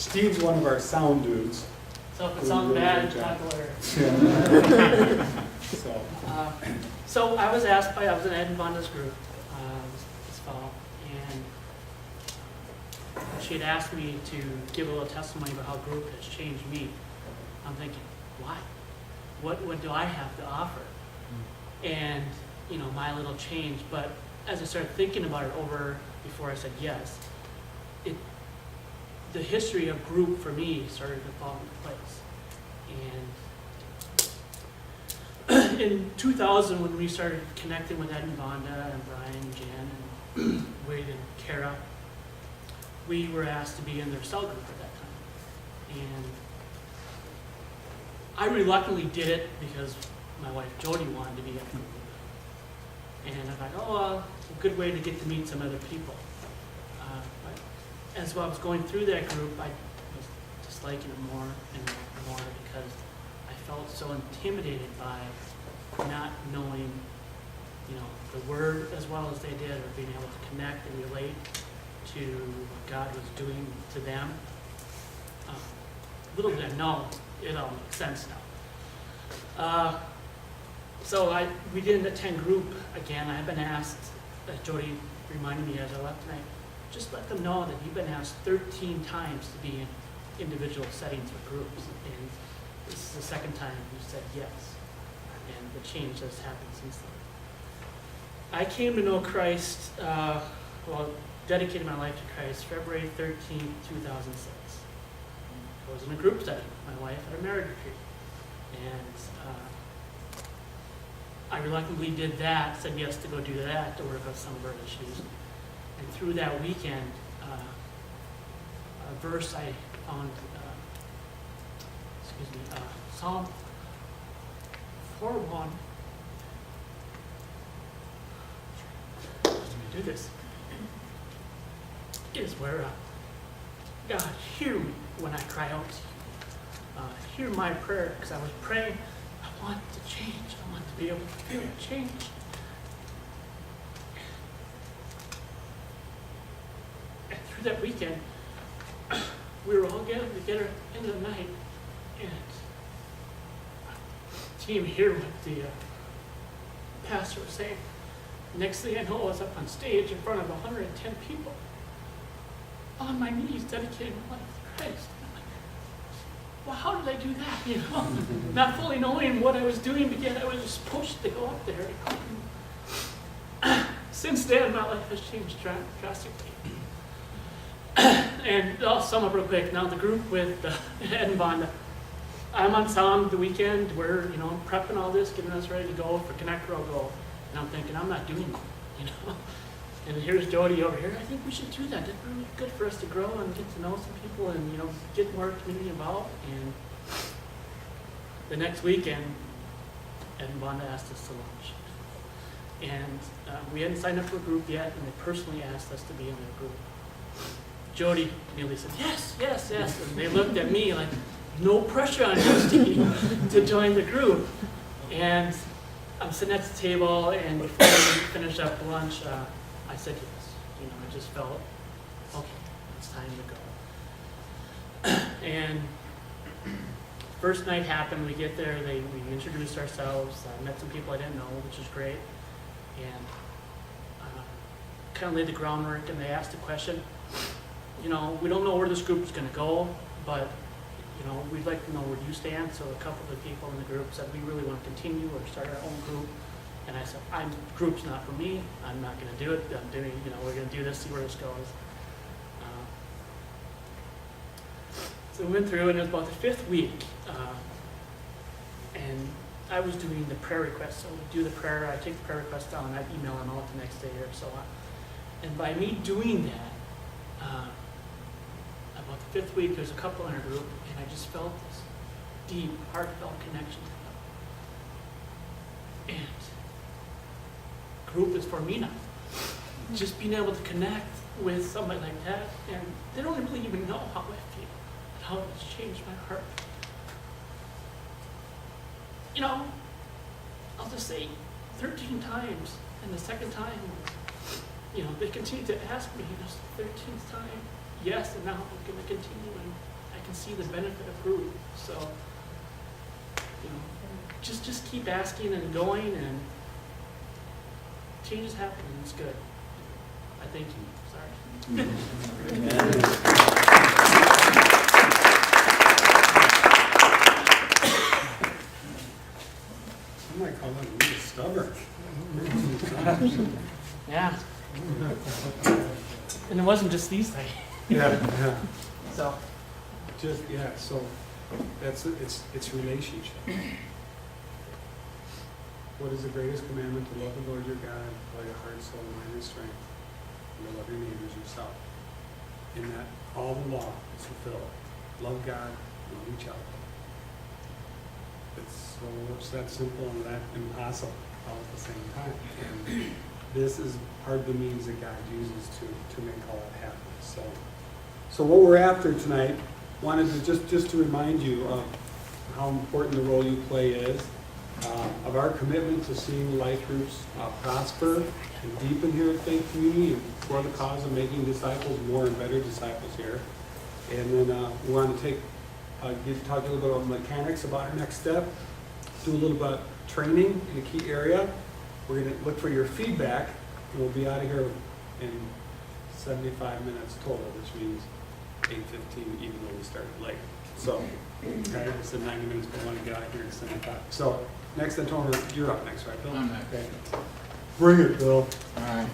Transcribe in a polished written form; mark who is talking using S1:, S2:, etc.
S1: Steve's one of our sound dudes.
S2: So if it sounds bad, talk later. So I was asked I was in Ed and Vonda's group this fall, and she had asked me to give a little testimony about how group has changed me. I'm thinking, why? What do I have to offer? And, my little change. But as I started thinking about it over before I said yes, the history of group for me started to fall into place. And in 2000, when we started connecting with Ed and Vonda and Brian and Jan and Wade and Kara, we were asked to be in their cell group at that time. And I reluctantly did it because my wife Jody wanted to be in the group. And I thought, it's a good way to get to meet some other people. But as I was going through that group, I was disliking it more and more because I felt so intimidated by not knowing, the Word as well as they did, or being able to connect and relate to what God was doing to them. Little did I know, it all makes sense now. So we didn't attend group again. I had been asked, as Jody reminded me as I left tonight, just let them know that you've been asked 13 times to be in individual settings or groups. And this is the second time you said yes. And the change has happened since then. I came to know Christ, dedicated my life to Christ, February 13th, 2006. I was in a group setting. My wife had a marriage retreat. And I reluctantly did that, said yes to go do that, to work on some of our issues. And through that weekend, a verse I found, Psalm 4:1. Do this. Is where God, hear me when I cry out to you. Hear my prayer, because I was praying. I want to change. I want to be able to feel change. And through that weekend, we were all gathered together in the night, and the team hear what the pastor was saying. Next thing I know, I was up on stage in front of 110 people, on my knees, dedicating my life to Christ. Well, how did I do that? Not fully knowing what I was doing, but yet I was just pushed to go up there. Since then, my life has changed drastically. And I'll sum up real quick. Now, the group with Ed and Vonda, I'm on sound the weekend. We're, prepping all this, getting us ready to go for Connect Row Go. And I'm thinking, I'm not doing that, And here's Jody over here. I think we should do that. That's really good for us to grow and get to know some people and, get more community involved. And the next weekend, Ed and Vonda asked us to launch. And we hadn't signed up for a group yet, and they personally asked us to be in their group. Jody immediately said, yes, yes, yes. And they looked at me like, no pressure on you, Steve, to join the group. And I'm sitting at the table, and before we finished up lunch, I said yes. I just felt, okay, it's time to go. And first night happened, we get there, we introduced ourselves, met some people I didn't know, which was great, and kind of laid the groundwork, and they asked a question. We don't know where this group is going to go, but we'd like to know where you stand. So a couple of the people in the group said, we really want to continue or start our own group. And I said, group's not for me. I'm not going to do it. We're going to do this, see where this goes. So we went through, and it was about the 5th week. And I was doing the prayer requests. So we do the prayer, I take the prayer requests down, and I'd email them out the next day or so on. And by me doing that, about the 5th week, there's a couple in our group, and I just felt this deep, heartfelt connection to them. And group is for me now. Just being able to connect with somebody like that, and they don't really even know how I feel, and how it's changed my heart. I'll just say 13 times, and the second time, they continue to ask me, the 13th time, yes, and now I'm going to continue, and I can see the benefit accrued. So, just keep asking and going, and change is happening. It's good. I thank you. Sorry.
S1: I might call that a little stubborn.
S2: Yeah. And it wasn't just these things.
S1: Yeah.
S2: So,
S1: So it's relationship. What is the greatest commandment? To love the Lord your God with all your heart, soul, mind, and strength, and to love your neighbors yourself. In that, all the law is fulfilled. Love God, love each other. It's that simple and that impossible all at the same time. And this is part of the means that God uses to make all that happen. So what we're after tonight, wanted to just to remind you of how important the role you play is, of our commitment to seeing life groups prosper and deepen here at Faith Community and for the cause of making disciples, more and better disciples here. And then we want to talk a little bit about mechanics about our next step, do a little bit of training in a key area. We're going to look for your feedback, and we'll be out of here in 75 minutes total, which means 8:15, even though we started late. So, okay, we said 90 minutes, but we want to get out of here at 75. So, next, Antonio, you're up next, right, Bill?
S3: I'm next.
S1: Okay. Bring it, Bill.
S3: All right.